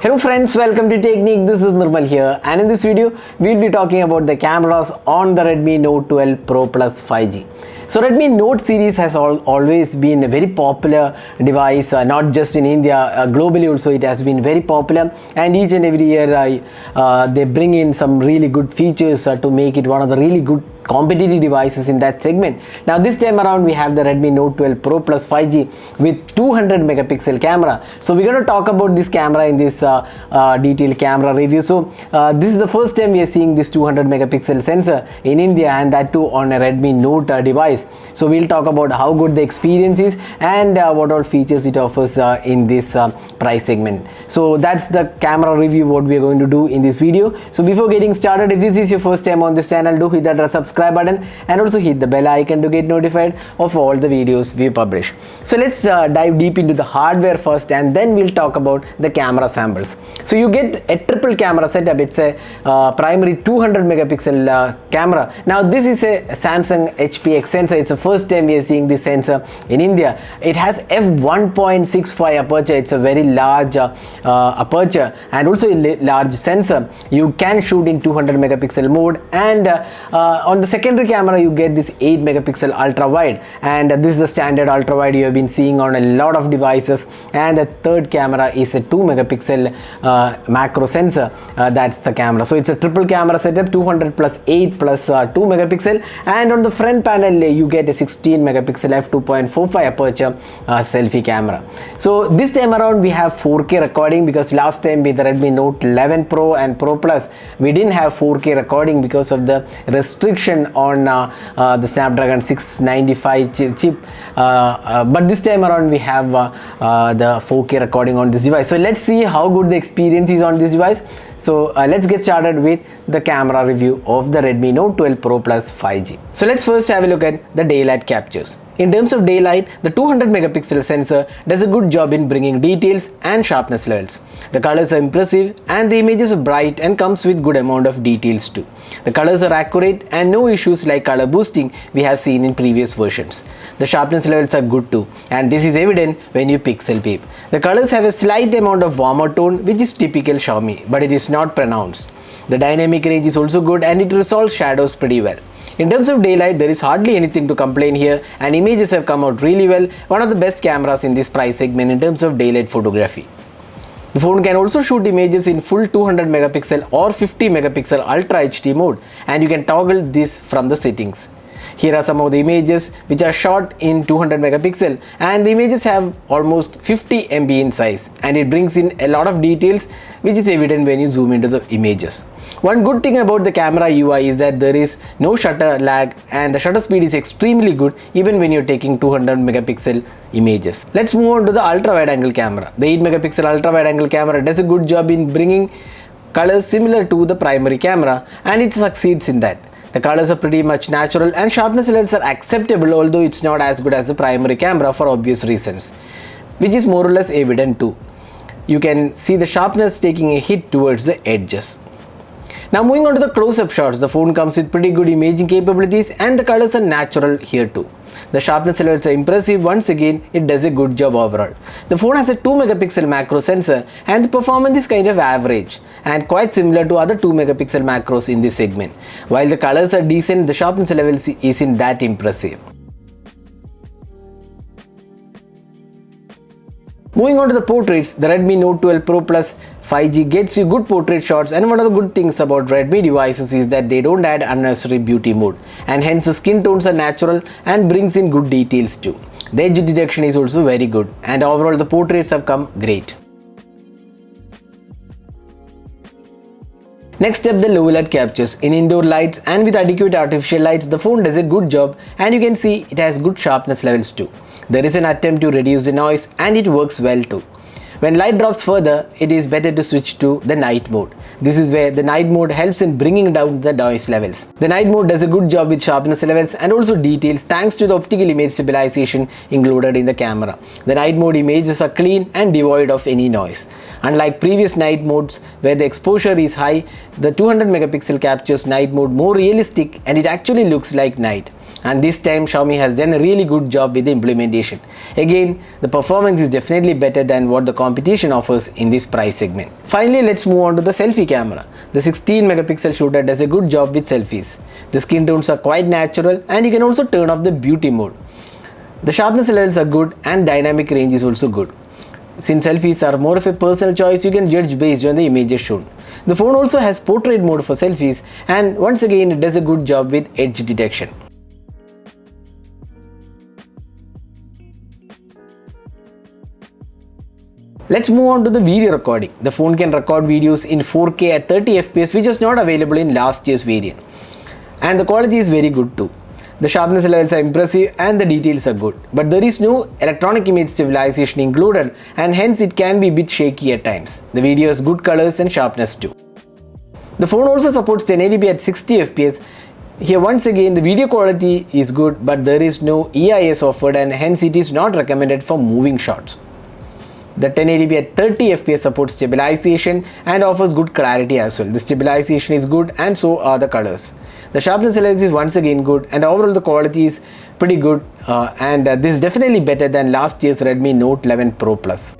Hello friends, welcome to Technique. This is Nirmal here, and in this video we'll be talking about the cameras on the Redmi Note 12 Pro Plus 5G. So Redmi Note series has always been a very popular device, not just in India, globally also it has been very popular, and each and every year they bring in some really good features to make it one of the really good competitive devices in that segment. Now this time around we have the Redmi Note 12 Pro Plus 5G with 200 megapixel camera. So we're going to talk about this camera in this detailed camera review. So this is the first time we are seeing this 200 megapixel sensor in India, and that too on a Redmi Note device. So we'll talk about how good the experience is and what all features it offers in this price segment. So that's the camera review what we are going to do in this video. So before getting started, if this is your first time on this channel, do hit that subscribe button and also hit the bell icon to get notified of all the videos we publish. So let's dive deep into the hardware first, and then we'll talk about the camera samples. So you get a triple camera setup. It's a primary 200 megapixel camera. Now this is a Samsung HPX sensor. It's the first time we are seeing this sensor in India. It has f1.65 aperture. It's a very large aperture and also a large sensor. You can shoot in 200 megapixel mode, and on the secondary camera you get this 8 megapixel ultra wide, and this is the standard ultra wide you have been seeing on a lot of devices. And the third camera is a 2 megapixel macro sensor. That's the camera. So it's a triple camera setup, 200 plus 8 plus 2 megapixel, and on the front panel you get a 16 megapixel f2.45 aperture selfie camera. So this time around we have 4K recording, because last time with the Redmi Note 11 Pro and Pro Plus we didn't have 4K recording because of the restriction on the Snapdragon 695 chip, but this time around we have the 4K recording on this device. So let's see how good the experience is on this device. So let's get started with the camera review of the Redmi Note 12 Pro Plus 5G. So let's first have a look at the daylight captures. In terms of daylight, the 200 megapixel sensor does a good job in bringing details and sharpness levels. The colors are impressive and the images are bright and comes with good amount of details too. The colors are accurate and no issues like color boosting we have seen in previous versions. The sharpness levels are good too, and this is evident when you pixel peep. The colors have a slight amount of warmer tone which is typical Xiaomi, but it is not pronounced. The dynamic range is also good and it resolves shadows pretty well. In terms of daylight, there is hardly anything to complain here, and images have come out really well. One of the best cameras in this price segment in terms of daylight photography. The phone can also shoot images in full 200 megapixel or 50 megapixel Ultra HD mode, and you can toggle this from the settings. Here are some of the images which are shot in 200 megapixel, and the images have almost 50 MB in size, and it brings in a lot of details which is evident when you zoom into the images. One good thing about the camera UI is that there is no shutter lag, and the shutter speed is extremely good even when you're taking 200 megapixel images. Let's move on to the ultra wide angle camera. The 8 megapixel ultra wide angle camera does a good job in bringing colors similar to the primary camera, and it succeeds in that. The colors are pretty much natural and sharpness levels are acceptable, although it's not as good as the primary camera for obvious reasons, which is more or less evident too. You can see the sharpness taking a hit towards the edges. Now moving on to the close-up shots, the phone comes with pretty good imaging capabilities and the colors are natural here too. The sharpness levels are impressive. Once again, it does a good job overall. The phone has a 2 megapixel macro sensor, and the performance is kind of average and quite similar to other 2 megapixel macros in this segment. While the colors are decent, the sharpness levels isn't that impressive. Moving on to the portraits, the Redmi Note 12 Pro Plus 5G gets you good portrait shots, and one of the good things about Redmi devices is that they don't add unnecessary beauty mode, and hence the skin tones are natural and brings in good details too. The edge detection is also very good, and overall the portraits have come great. Next up, the low light captures. In indoor lights and with adequate artificial lights, the phone does a good job, and you can see it has good sharpness levels too. There is an attempt to reduce the noise, and it works well too. When light drops further, it is better to switch to the night mode. This is where the night mode helps in bringing down the noise levels. The night mode does a good job with sharpness levels and also details thanks to the optical image stabilization included in the camera. The night mode images are clean and devoid of any noise. Unlike previous night modes where the exposure is high, the 200 megapixel captures night mode more realistic, and it actually looks like night. and this time Xiaomi has done a really good job with the implementation. Again, the performance is definitely better than what the competition offers in this price segment. Finally, let's move on to the selfie camera. The 16 megapixel shooter does a good job with selfies. The skin tones are quite natural, and you can also turn off the beauty mode. The sharpness levels are good and dynamic range is also good. Since selfies are more of a personal choice, you can judge based on the images shown. The phone also has portrait mode for selfies, and once again it does a good job with edge detection. Let's move on to the video recording. The phone can record videos in 4K at 30 fps, which was not available in last year's variant. And the quality is very good too. The sharpness levels are impressive and the details are good, but there is no electronic image stabilization included, and hence it can be a bit shaky at times. The video has good colors and sharpness too. The phone also supports 1080p at 60 fps. Here once again the video quality is good, but there is no EIS offered, and hence it is not recommended for moving shots. The 1080p at 30 fps supports stabilization and offers good clarity as well. The stabilization is good and so are the colors. The sharpness levels is once again good, and overall the quality is pretty good, and this is definitely better than last year's Redmi Note 11 Pro Plus.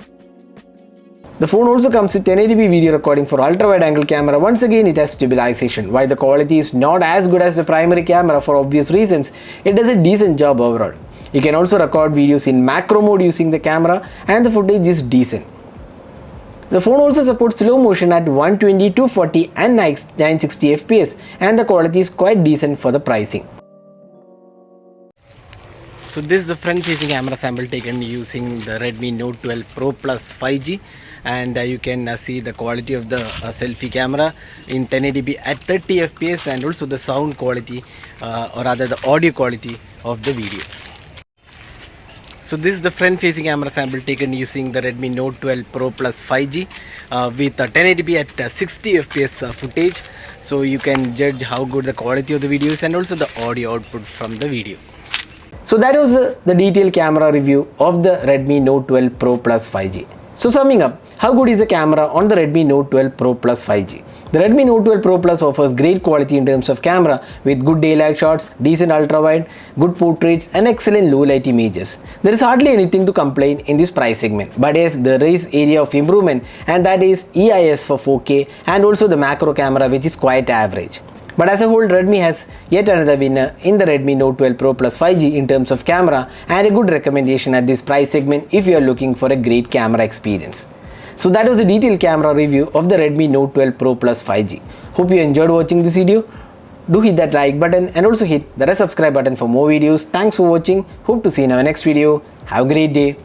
The phone also comes with 1080p video recording for ultra wide angle camera. Once again it has stabilization. While the quality is not as good as the primary camera for obvious reasons, it does a decent job overall. You can also record videos in macro mode using the camera, and the footage is decent. The phone also supports slow motion at 120, 240 and 960 fps, and the quality is quite decent for the pricing. So this is the front facing camera sample taken using the Redmi Note 12 Pro Plus 5G, and you can see the quality of the selfie camera in 1080p at 30 fps, and also the sound quality or rather the audio quality of the video. So this is the front facing camera sample taken using the Redmi Note 12 Pro Plus 5G with 1080p at 60 fps footage. So you can judge how good the quality of the video is and also the audio output from the video. So that was the detailed camera review of the Redmi Note 12 Pro Plus 5G. So summing up, how good is the camera on the Redmi Note 12 Pro Plus 5G? The Redmi Note 12 Pro Plus offers great quality in terms of camera with good daylight shots, decent ultra wide, good portraits and excellent low light images. There is hardly anything to complain in this price segment, but yes, there is area of improvement, and that is EIS for 4K and also the macro camera, which is quite average. But as a whole, Redmi has yet another winner in the Redmi Note 12 Pro Plus 5G in terms of camera, and a good recommendation at this price segment if you are looking for a great camera experience. So that was a detailed camera review of the Redmi Note 12 Pro Plus 5G. Hope you enjoyed watching this video. Do hit that like button and also hit the subscribe button for more videos. Thanks for watching. Hope to see you in our next video. Have a great day.